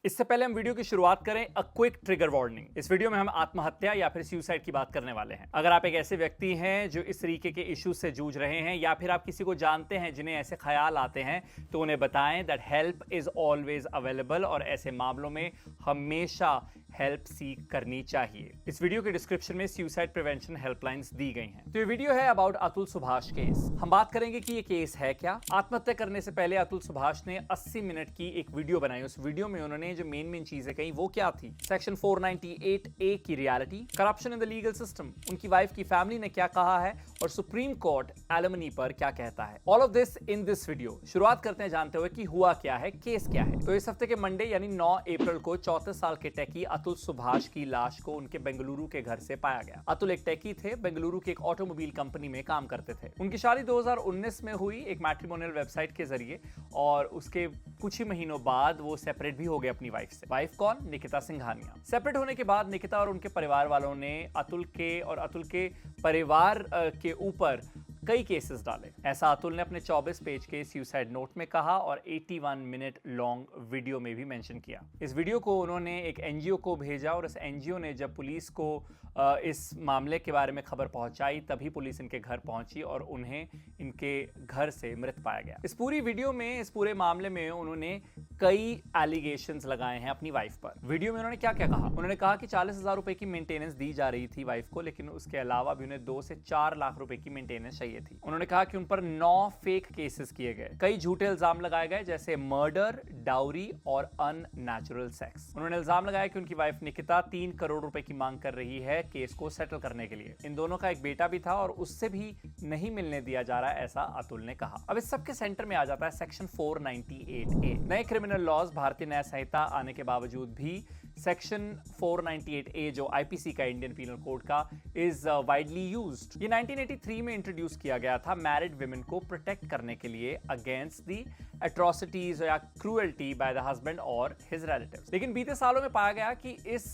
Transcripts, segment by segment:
इससे पहले हम वीडियो की शुरुआत करें, अ क्विक ट्रिगर वार्निंग। इस वीडियो में हम आत्महत्या या फिर सुसाइड की बात करने वाले हैं। अगर आप एक ऐसे व्यक्ति हैं जो इस तरीके के इश्यूज से जूझ रहे हैं या फिर आप किसी को जानते हैं जिन्हें ऐसे ख्याल आते हैं, तो उन्हें बताएं that help is always available और ऐसे मामलों में हमेशा हेल्प सीख करनी चाहिए। इस वीडियो के डिस्क्रिप्शन में सुसाइड प्रिवेंशन हेल्पलाइंस दी गई हैं। तो ये वीडियो है अबाउट अतुल सुभाष केस। हम बात करेंगे कि ये केस है क्या। आत्महत्या करने से पहले अतुल सुभाष ने 80 मिनट की एक वीडियो बनाई। उस वीडियो में उन्होंने जो मेन चीजें कही वो क्या थी, सेक्शन 498A की reality, corruption in the legal system, उनकी वाइफ की फैमिली ने क्या कहा है और सुप्रीम कोर्ट एलिमनी पर क्या कहता है। All of this in this video. शुरुआत करते हैं जानते हुए कि हुआ क्या है, केस क्या है। तो इस हफ्ते के मंडे यानी 9 अप्रैल को 34 साल के टेकी अतुल सुभाष की लाश को उनके बेंगलुरु के घर से पाया गया। अतुल एक टेकी थे, बेंगलुरु की एक ऑटोमोबाइल कंपनी में काम करते थे। उनकी शादी 2019 में हुई एक मैट्रिमोनियल वेबसाइट के जरिए और उसके कुछ ही महीनों बाद वो सेपरेट भी हो गए अपनी वाइफ से। वाइफ कौन? निकिता सिंघानिया। सेपरेट होने के बाद निकिता और उनके परिवार वालों ने अतुल के परिवार के ऊपर कई केसेस डाले। ऐसा अतुल ने अपने 24 पेज के सुसाइड नोट में कहा और 81 मिनट लॉन्ग वीडियो में भी मेंशन किया। इस वीडियो को उन्होंने एक एनजीओ को भेजा और इस एनजीओ ने जब पुलिस को इस मामले के बारे में खबर पहुंचाई, तभी पुलिस इनके घर पहुंची और उन्हें इनके घर से मृत पाया गया। इस पूरी वीडियो में, इस पूरे मामले में उन्होंने कई एलिगेशंस लगाए हैं अपनी वाइफ पर। वीडियो में उन्होंने क्या क्या कहा? उन्होंने कहा कि 40,000 रुपए की मेंटेनेंस दी जा रही थी वाइफ को, लेकिन उसके अलावा भी उन्हें 2 से 4 लाख रुपए की मेंटेनेंस चाहिए थी। उन्होंने कहा कि उन पर 9 फेक केसेस किए गए, कई झूठे इल्जाम लगाए गए जैसे मर्डर, डाउरी और अननेचुरल सेक्स। उन्होंने इल्जाम लगाया कि उनकी वाइफ निकिता 3 करोड़ रुपए की मांग कर रही है केस को सेटल करने के लिए। इन दोनों का एक बेटा भी था और उससे भी नहीं मिलने दिया जा रहा है, ऐसा अतुल ने कहा। अब इस सबके सेंटर में आ जाता है सेक्शन 498A। नए क्रिमिनल लॉज भारतीय न्याय संहिता आने के बावजूद भी सेक्शन 498A जो आईपीसी का, इंडियन पीनल कोड का, इज वाइडली यूज्ड। ये 1983 में इंट्रोड्यूस किया गया था मैरिड विमेन को प्रोटेक्ट करने के लिए अगेंस्ट दी एट्रोसिटीज या क्रूएल्टी बाय द हस्बैंड और हिज रिलेटिव्स। लेकिन बीते सालों में पाया गया कि इस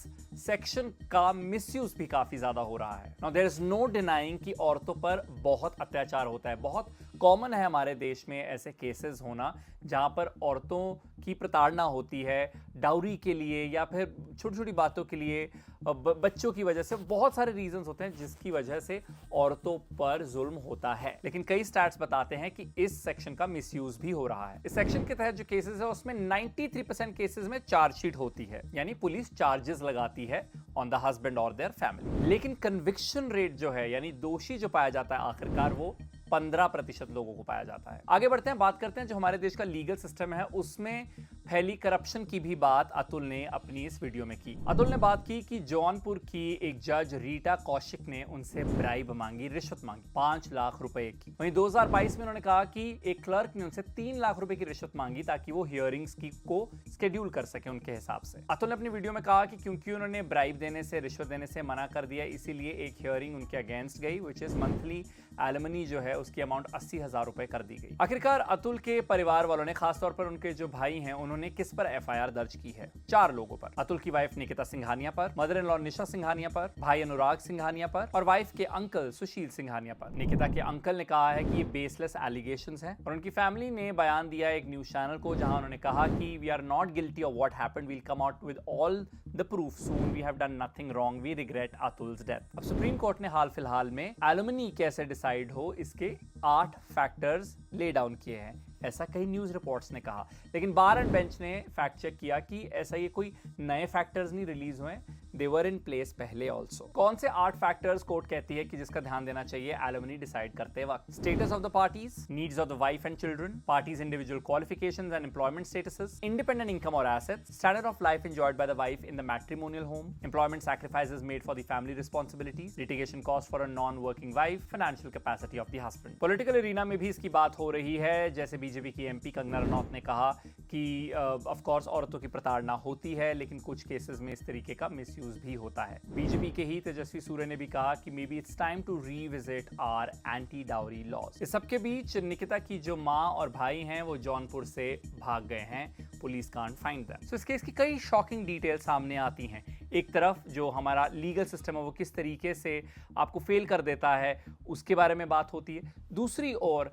सेक्शन का मिसयूज भी काफी ज्यादा हो रहा है। Now there is no denying कि औरतों पर बहुत अत्याचार होता है। बहुत कॉमन है हमारे देश में ऐसे केसेस होना जहां पर औरतों की प्रताड़ना होती है डाउरी के लिए या फिर छोटी छोटी बातों के लिए, बच्चों की वजह से। बहुत सारे रीजंस होते हैं जिसकी वजह से औरतों पर जुल्म होता है। लेकिन कई स्टैट्स बताते हैं कि इस सेक्शन का मिसयूज भी हो रहा है। इस सेक्शन के तहत जो केसेस है उसमें 93% केसेस में चार्जशीट होती है, यानी पुलिस चार्जेस लगाती है ऑन द हस्बैंड और देयर फैमिली। लेकिन कन्विक्शन रेट जो है, यानी दोषी जो पाया जाता है आखिरकार, वो 15% लोगों को पाया जाता है। आगे बढ़ते हैं, बात करते हैं जो हमारे देश का लीगल सिस्टम है उसमें फैली करप्शन की भी बात अतुल ने अपनी इस वीडियो में की। अतुल ने बात की कि जौनपुर की एक जज रीटा कौशिक ने उनसे ब्राइब मांगी, रिश्वत मांगी 5 लाख रुपए की। वहीं 2022 में उन्होंने कहा कि एक क्लर्क ने उनसे 3 लाख रुपए की रिश्वत मांगी ताकि वो हियरिंग्स को स्केड्यूल कर सके उनके हिसाब से। अतुल ने अपनी वीडियो में कहा कि क्योंकि उन्होंने ब्राइब देने से, रिश्वत देने से मना कर दिया, इसीलिए एक हियरिंग उनके अगेंस्ट गई, विच इज मंथली एलिमनी जो है उसकी अमाउंट 80,000 रुपए कर दी गई। आखिरकार अतुल के परिवार वालों ने, खासतौर पर उनके जो भाई हैं, उन्होंने किस पर एफआईआर दर्ज की है? 4 लोगों पर। अतुल की वाइफ निकिता सिंघानिया पर, मदर इन लॉ निशा सिंघानिया पर, भाई अनुराग सिंघानिया पर और वाइफ के अंकल सुशील सिंघानिया पर। निकिता के अंकल ने कहा है कि ये बेसलेस एलिगेशंस हैं और उनकी फैमिली ने बयान दिया एक न्यूज चैनल को, जहां उन्होंने कहा कि we are not guilty of what happened, we will come out with all the proof soon, we have done nothing wrong, we regret Atul's death. अब सुप्रीम कोर्ट ने हाल फिलहाल में एलिमनी कैसे डिसाइड हो इसके 8 फैक्टर्स ले डाउन किए हैं, ऐसा कई न्यूज रिपोर्ट्स ने कहा। लेकिन बार एंड बेंच ने फैक्ट चेक किया कि ऐसा ये कोई नए फैक्टर्स नहीं रिलीज हुए, दे वर इन प्लेस पहले ऑल्सो। कौन से 8 फैक्टर्स कोर्ट कहती है कि जिसका ध्यान देना चाहिए एलिमनी डिसाइड करते वक्त? Status of the parties, needs of the wife and children, parties individual qualifications and employment statuses, independent income और assets, standard of life enjoyed by the wife in the matrimonial home, employment sacrifices made for the family responsibilities, litigation cost for a non working wife, financial capacity of the husband. Political arena में भी इसकी बात हो रही है, जैसे BJP की MP Kangana Ranaut ने कहा कि ऑफ कोर्स औरतों की प्रताड़ना होती है, लेकिन कुछ केसेस में इस तरीके का मिसयूज भी होता है। बीजेपी के ही तेजस्वी सूर्य ने भी कहा कि maybe it's time to revisit our anti dowry laws. इस सबके बीच निकिता की जो माँ और भाई हैं वो जौनपुर से भाग गए हैं, पुलिस कांट फाइंड देम। सो इस केस की कई शॉकिंग डिटेल सामने आती हैं। एक तरफ जो हमारा लीगल सिस्टम है वो किस तरीके से आपको फेल कर देता है उसके बारे में बात होती है, दूसरी ओर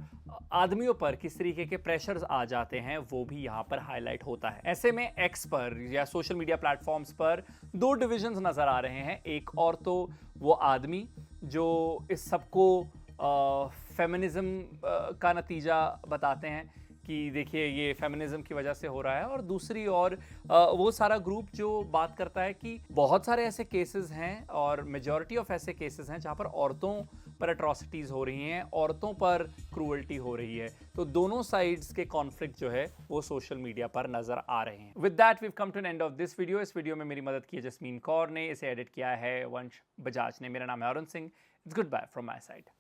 आदमियों पर किस तरीके के प्रेशर्स आ जाते हैं वो भी यहाँ पर हाईलाइट होता है। ऐसे में एक्स पर या सोशल मीडिया प्लेटफॉर्म्स पर दो डिविजन्स नजर आ रहे हैं। एक और तो वो आदमी जो इस सबको फेमिनिज्म का नतीजा बताते हैं कि देखिए ये फेमिनिज्म की वजह से हो रहा है, और दूसरी ओर वो सारा ग्रुप जो बात करता है कि बहुत सारे ऐसे केसेस हैं और मेजॉरिटी ऑफ ऐसे केसेस हैं जहां पर औरतों पर अट्रॉसिटीज हो रही हैं, औरतों पर क्रूअल्टी हो रही है। तो दोनों साइड्स के कॉन्फ्लिक्ट जो है वो सोशल मीडिया पर नजर आ रहे हैं। With that we come to an end of this video. इस वीडियो में मेरी मदद की है जस्मीन कौर ने, इसे एडिट किया है वंश बजाज ने। मेरा नाम है Arun Singh. It's goodbye from my side.